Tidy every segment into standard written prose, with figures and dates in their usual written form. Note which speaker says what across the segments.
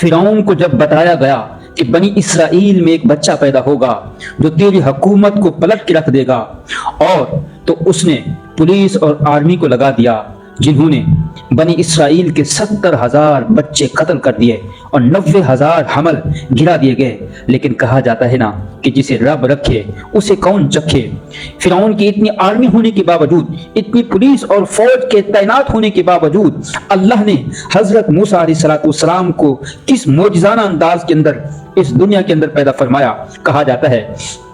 Speaker 1: فرعون کو جب بتایا گیا کہ بنی اسرائیل میں ایک بچہ پیدا ہوگا جو تیری حکومت کو پلٹ کے رکھ دے گا، اور تو اس نے پولیس اور آرمی کو لگا دیا، جنہوں نے بنی اسرائیل کے 70,000 بچے قتل کر دیے اور 90,000 حمل گرا دیے گئے۔ لیکن کہا جاتا ہے نا کہ جسے رب رکھے اسے کون چکھے۔ فرعون کی اتنی آرمی ہونے کے باوجود، اتنی پولیس اور فوج کے تعینات ہونے کے باوجود، اللہ نے حضرت موسیٰ علیہ السلام کو کس معجزانہ انداز کے اندر اس دنیا کے اندر پیدا فرمایا۔ کہا جاتا ہے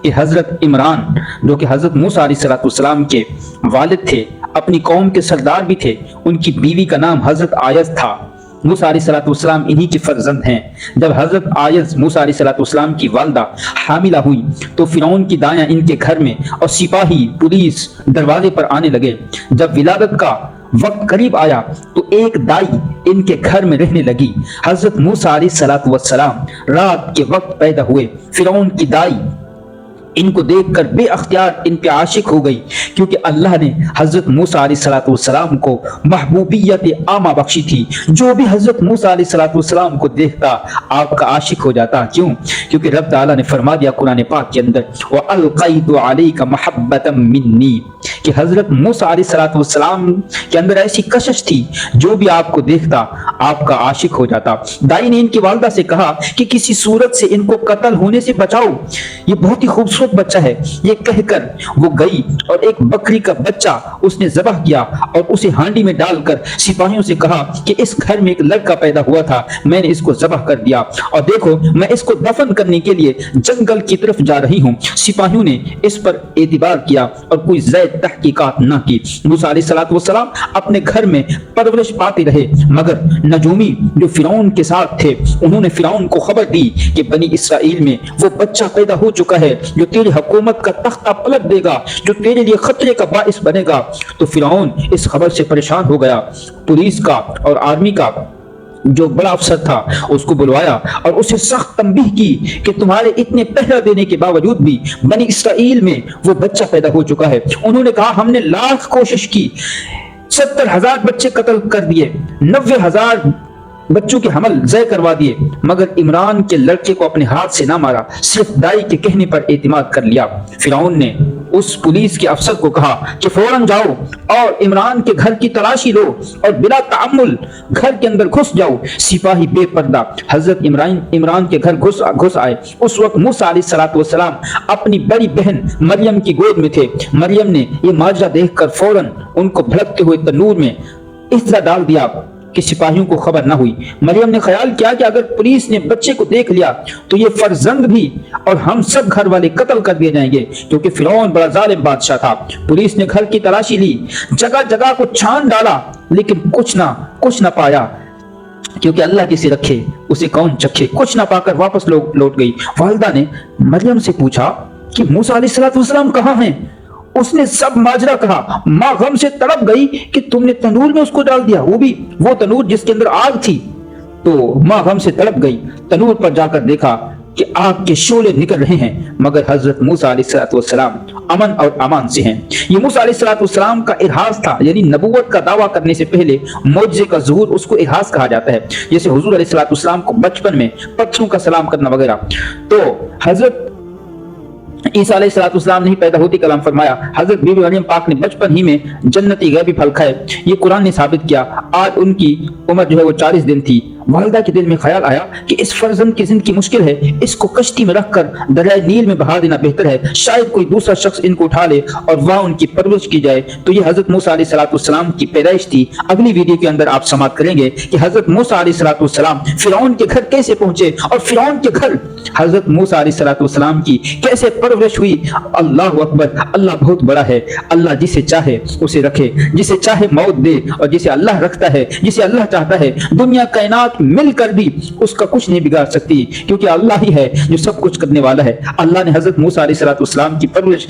Speaker 1: کہ حضرت عمران جو کہ حضرت موسیٰ علیہ السلام کے والد تھے، اپنی قوم کے سردار بھی تھے، ان کی بیوی کا نام حضرت آیز تھا۔ موسیٰ علیہ السلام انہی کے فرزند ہیں۔ جب حضرت آیز موسیٰ علیہ السلام کی والدہ حاملہ ہوئی تو فرعون کی دایاں ان کے گھر میں اور سپاہی پولیس دروازے پر آنے لگے۔ جب ولادت کا وقت قریب آیا تو ایک دائی ان کے گھر میں رہنے لگی۔ حضرت موسیٰ علیہ السلام رات کے وقت پیدا ہوئے۔ فرعون کی دائی ان کو دیکھ کر بے اختیار ان پہ عاشق ہو گئی، کیونکہ اللہ نے حضرت موسیٰ علیہ السلام کو محبوبیت عامہ بخشی تھی۔ جو بھی حضرت موسیٰ علیہ السلام کو دیکھتا آپ کا عاشق ہو جاتا۔ کیوں؟ کیونکہ رب تعالیٰ نے فرما دیا قرآن پاک کے اندر وَأَلْقَيْتُ عَلَيْكَ مَحَبَّةً مِّنِّي، کہ حضرت موسیٰ علیہ السلام کے اندر ایسی کشش تھی، جو بھی آپ کو دیکھتا آپ کا عاشق ہو جاتا۔ دائی نے ان کی والدہ سے کہا کہ کسی صورت سے ان کو قتل ہونے سے بچاؤ، یہ بہت ہی خوبصورت بچہ ہے۔ یہ کہہ کر وہ گئی اور ایک بکری کا بچہ اس نے ذبح کیا اور اسے ہانڈی میں ڈال کر سپاہیوں سے کہا کہ اس گھر میں ایک لڑکا پیدا ہوا تھا، میں نے اس کو ذبح کر دیا اور دیکھو میں اس کو دفن کرنے کے لیے جنگل کی طرف جا رہی ہوں۔ سپاہیوں نے اس پر اعتبار کیا اور کوئی زائد تحقیقات نہ کی۔ موسیٰ علیہ السلام اپنے گھر میں پرورش پاتے رہے، مگر نجومی جو فرعون کے ساتھ تھے انہوں نے فرعون کو خبر دی کہ بنی اسرائیل میں وہ بچہ پیدا ہو چکا ہے جو تیری حکومت کا تختہ پلٹ دے گا، جو تیرے لیے خطرے کا باعث بنے گا۔ تو فرعون اس خبر سے پریشان ہو گیا۔ پولیس کا اور آرمی کا جو بڑا افسر تھا اس کو بلوایا اور اسے سخت تنبیہ کی کہ تمہارے اتنے پہرہ دینے کے باوجود بھی بنی اسرائیل میں وہ بچہ پیدا ہو چکا ہے۔ انہوں نے کہا ہم نے لاکھ کوشش کی، 70,000 بچے قتل کر دیے، 90,000 بچوں کے حمل ضائع کروا دیے، مگر عمران کے لڑکے کو اپنے ہاتھ سے نہ مارا، صرف دائی کے کہنے پر اعتماد کر لیا۔ فرعون نے اس پولیس کے افسر کو کہا کہ فوراً جاؤ اور عمران کے گھر کی تلاشی لو اور بلا تعمل گھر کے اندر گھس جاؤ۔ سپاہی بے پردہ حضرت عمران کے گھر گھس آئے۔ اس وقت موسیٰ علیہ السلام اپنی بڑی بہن مریم کی گود میں تھے۔ مریم نے یہ ماجرا دیکھ کر فوراً ان کو بھڑکتے ہوئے تنور میں اجزا ڈال دیا کہ سپاہیوں کو خبر نہ ہوئی۔ مریم نے خیال کیا کہ اگر پولیس نے بچے کو دیکھ لیا تو یہ فرزند بھی اور ہم سب گھر والے قتل کر دیے جائیں گے، کیونکہ فرعون بڑا ظالم بادشاہ تھا۔ پولیس نے گھر کی تلاشی لی، جگہ جگہ کو چھان ڈالا، لیکن کچھ نہ پایا، کیونکہ اللہ جسے رکھے اسے کون چکھے۔ کچھ نہ پا کر واپس لوٹ گئی۔ والدہ نے مریم سے پوچھا کہ موسیٰ علیہ السلام کہاں ہیں؟ اس نے سب ماجرا کہا۔ ماں غم سے تڑپ گئی کہ تم نے تنور میں اس کو ڈال دیا، وہ بھی وہ تنور جس کے اندر آگ تھی۔ تو ماں غم سے تڑپ گئی، تنور پر جا کر دیکھا کہ آگ کے شعلے نکل رہے ہیں، مگر حضرت موسیٰ علیہ السلام امن اور امان سے ہیں۔ یہ موسیٰ علیہ السلام کا ارہاس تھا، یعنی نبوت کا دعویٰ کرنے سے پہلے معجزے کا ظہور، اس کو ارہاس کہا جاتا ہے، جیسے حضور علیہ السلام کو بچپن میں پتھروں کا سلام کرنا وغیرہ۔ تو حضرت عیسیٰ علیہ السلام نہیں پیدا ہوتی کلام فرمایا، حضرت بی بی مریم پاک نے بچپن ہی میں جنتی غیبی پھل کھائے، یہ قرآن نے ثابت کیا۔ آج ان کی عمر جو ہے وہ 40 دن تھی۔ والدہ کے دل میں خیال آیا کہ اس فرزند کی زندگی مشکل ہے، اس کو کشتی میں رکھ کر دریائے نیل میں بہا دینا بہتر ہے، شاید کوئی دوسرا شخص ان کو اٹھا لے اور وہاں ان کی پرورش کی جائے۔ تو یہ حضرت موسیٰ علیہ السلام کی پیدائش تھی۔ اگلی ویڈیو کے اندر آپ سماعت کریں گے کہ حضرت موسیٰ علیہ السلام فرعون کے گھر کیسے پہنچے اور فرعون کے گھر حضرت موسیٰ علیہ السلام کی کیسے پرورش ہوئی۔ اللہ اکبر، اللہ بہت بڑا ہے۔ اللہ جسے چاہے اسے رکھے، جسے چاہے موت دے، اور جسے اللہ رکھتا ہے، جسے اللہ چاہتا ہے، دنیا کائنات مل کر بھی اس کا کچھ نہیں بگاڑ سکتی، کیونکہ اللہ ہی ہے جو سب کچھ کرنے والا ہے۔ اللہ نے حضرت موسیٰ علیہ السلام کی پرورش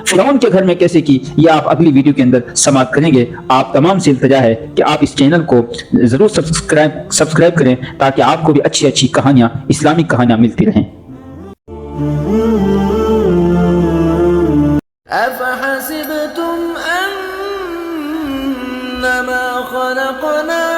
Speaker 1: فرعون کے گھر میں کیسے کی، یہ آپ اگلی ویڈیو کے اندر سماعت کریں گے۔ آپ تمام سے التجا ہے کہ آپ اس چینل کو ضرور سبسکرائب کریں تاکہ آپ کو بھی اچھی اچھی کہانیاں، اسلامی کہانیاں ملتی رہیں۔
Speaker 2: أفحسبتم أنما خلقناكم